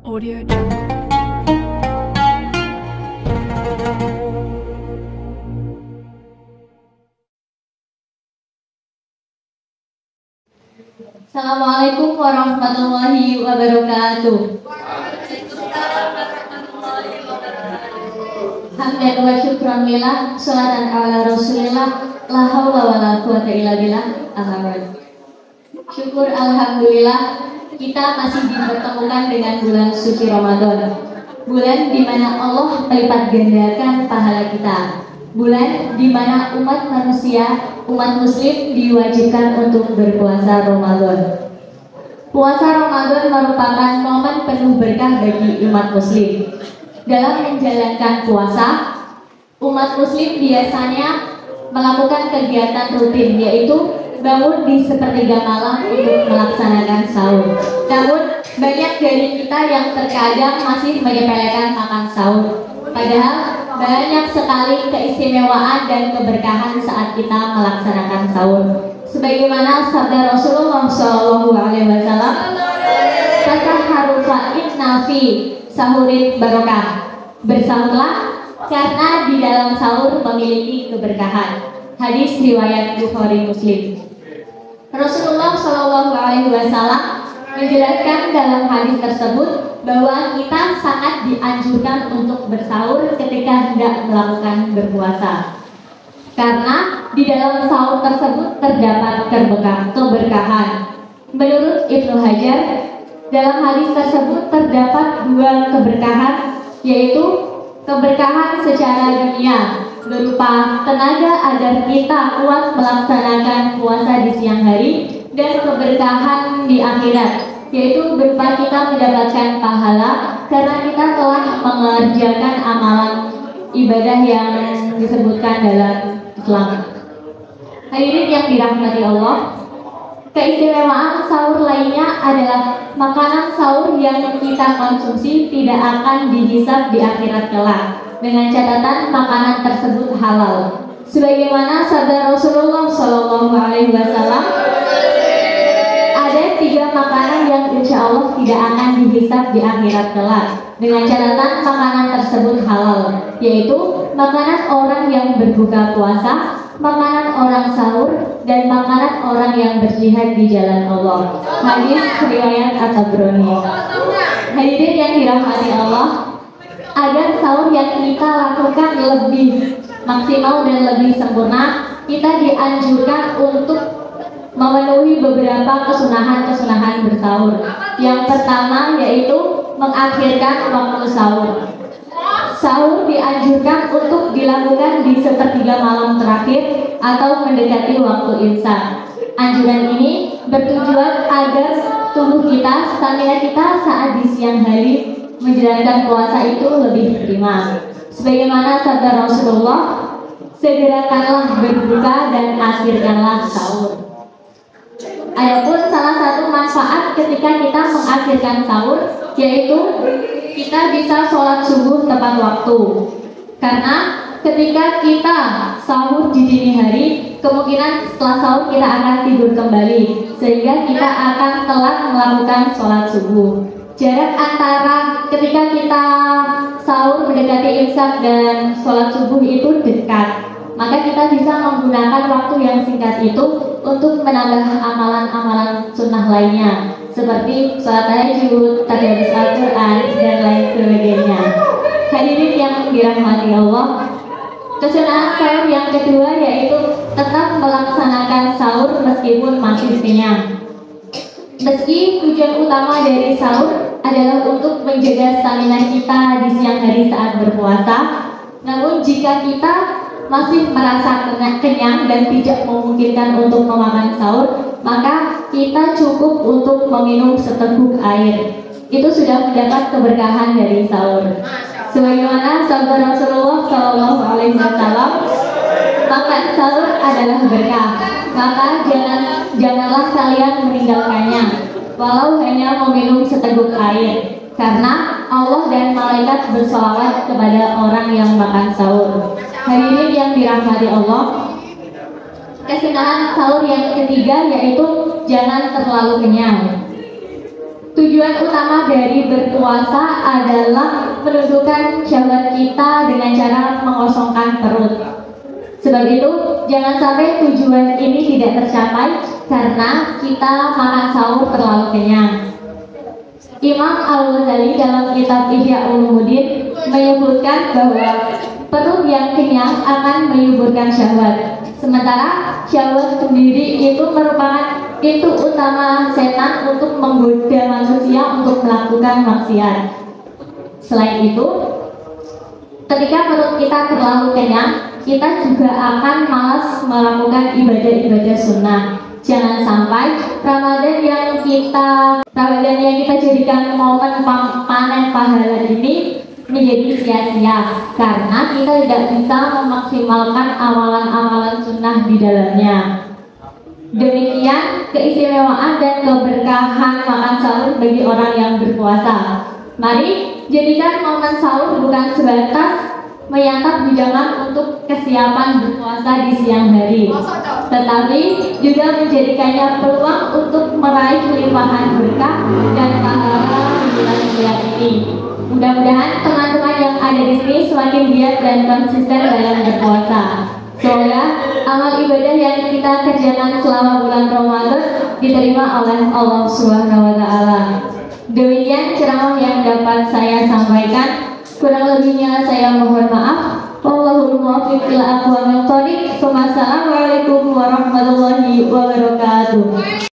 Audio Jungle. Assalamualaikum warahmatullahi wabarakatuh. Hamdan wa syukran lillah, sholatan ala rasulillah, la haula wa la quwata illa billah. Alhamdulillah. Syukur alhamdulillah kita masih dipertemukan dengan bulan suci Ramadan. Bulan di mana Allah melipat gandakan pahala kita. Bulan di mana umat manusia, umat muslim diwajibkan untuk berpuasa Ramadan. Puasa Ramadan merupakan momen penuh berkah bagi umat muslim. Dalam menjalankan puasa, umat muslim biasanya melakukan kegiatan rutin, yaitu bangun di sepertiga malam untuk melaksanakan sahur. Namun banyak dari kita yang terkadang masih menyepelekan makan sahur. Padahal banyak sekali keistimewaan dan keberkahan saat kita melaksanakan sahur. Sebagaimana sabda Rasulullah SAW, "Tasahharu fa inna fi sahurin barokah." Bersahurlah karena di dalam sahur memiliki keberkahan. Hadis riwayat Bukhari Muslim. Rasulullah SAW menjelaskan dalam hadis tersebut bahwa kita sangat dianjurkan untuk bersahur ketika hendak melakukan berpuasa. Karena di dalam sahur tersebut terdapat keberkahan. Menurut Ibnu Hajar, dalam hadis tersebut terdapat dua keberkahan, yaitu keberkahan secara dunia berupa tenaga agar kita kuat melaksanakan puasa di siang hari, dan keberkahan di akhirat, yaitu berupa kita mendapatkan pahala karena kita telah mengerjakan amalan ibadah yang disebutkan dalam Islam. Hadirin yang dirahmati Allah, keistimewaan sahur lainnya adalah makanan sahur yang kita konsumsi tidak akan dihisab di akhirat kelak, dengan catatan makanan tersebut halal. Sebagaimana sabda Rasulullah SAW, ada 3 makanan yang insya Allah tidak akan dihisab di akhirat kelak, dengan catatan makanan tersebut halal, yaitu makanan orang yang berbuka puasa, makanan orang sahur, dan makanan orang yang berjihad di jalan Allah. Hadis riwayat At-Tabrani. Hadirin yang dirahmati Allah, agar sahur yang kita lakukan lebih maksimal dan lebih sempurna, kita dianjurkan untuk memenuhi beberapa kesunahan-kesunahan bersahur. Yang pertama yaitu mengakhirkan waktu sahur. Sahur dianjurkan untuk dilakukan di sepertiga malam terakhir atau mendekati waktu imsak. Anjuran ini bertujuan agar tubuh kita, stamina kita saat di siang hari menjalankan puasa itu lebih prima. Sebagaimana sabda Rasulullah, segerakanlah berbuka dan akhirkanlah sahur. Adapun salah satu manfaat ketika kita mengakhirkan sahur, yaitu kita bisa sholat subuh tepat waktu. Karena ketika kita sahur di dini hari, kemungkinan setelah sahur kita akan tidur kembali, sehingga kita akan telat melakukan sholat subuh. Jarak antara ketika kita sahur mendekati imsak dan sholat subuh itu dekat, maka kita bisa menggunakan waktu yang singkat itu untuk menambah amalan-amalan sunnah lainnya, seperti sholat tahajud, tadarus Al-Quran, dan lain sebagainya. Hadirin yang dirahmati Allah, kesunahan sahur yang kedua yaitu tetap melaksanakan sahur meskipun masih kenyang. Meski tujuan utama dari sahur adalah untuk menjaga stamina kita di siang hari saat berpuasa, namun jika kita masih merasa kenyang dan tidak memungkinkan untuk memakan sahur, maka kita cukup untuk meminum seteguk air. Itu sudah mendapat keberkahan dari sahur. Sebagaimana sabda Rasulullah SAW, makan sahur adalah berkah, maka janganlah kalian meninggalkannya, walau hanya meminum seteguk air. Karena Allah dan malaikat bersolawat kepada orang yang makan sahur. Hadirin yang dirahmati Allah, kesunahan sahur yang ketiga yaitu jangan terlalu kenyang. Tujuan utama dari berpuasa adalah menundukkan syahwat kita dengan cara mengosongkan perut. Sebab itu, jangan sampai tujuan ini tidak tercapai karena kita makan sahur terlalu kenyang. Imam Al-Ghazali dalam kitab Ihya Ulumuddin menyebutkan bahwa perut yang kenyang akan menyuburkan syahwat. Sementara syahwat sendiri itu merupakan pintu utama setan untuk menggoda manusia untuk melakukan maksiat. Selain itu, ketika perut kita terlalu kenyang, kita juga akan malas melakukan ibadah-ibadah sunnah. Jangan sampai Ramadan yang kita jadikan momen panen pahala ini menjadi sia-sia karena kita tidak bisa memaksimalkan amalan-amalan sunnah di dalamnya. Demikian keistimewaan dan keberkahan makan sahur bagi orang yang berpuasa. Mari jadikan momen sahur bukan sebatas menyantap hidangan untuk kesiapan berpuasa di siang hari, tetapi juga menjadikannya peluang untuk meraih limpahan berkah dan pahala di bulan ini. Mudah-mudahan teman-teman yang ada di sini semakin giat dan konsisten dalam berpuasa. Semoga amal ibadah yang kita kerjakan selama bulan Ramadan diterima oleh Allah Subhanahu wa taala. Demikian ceramah yang dapat saya sampaikan. Kurang lebihnya saya mohon maaf. Wallahul muwaffiq ila aqwamit thoriq. Wassalamualaikum warahmatullahi wabarakatuh.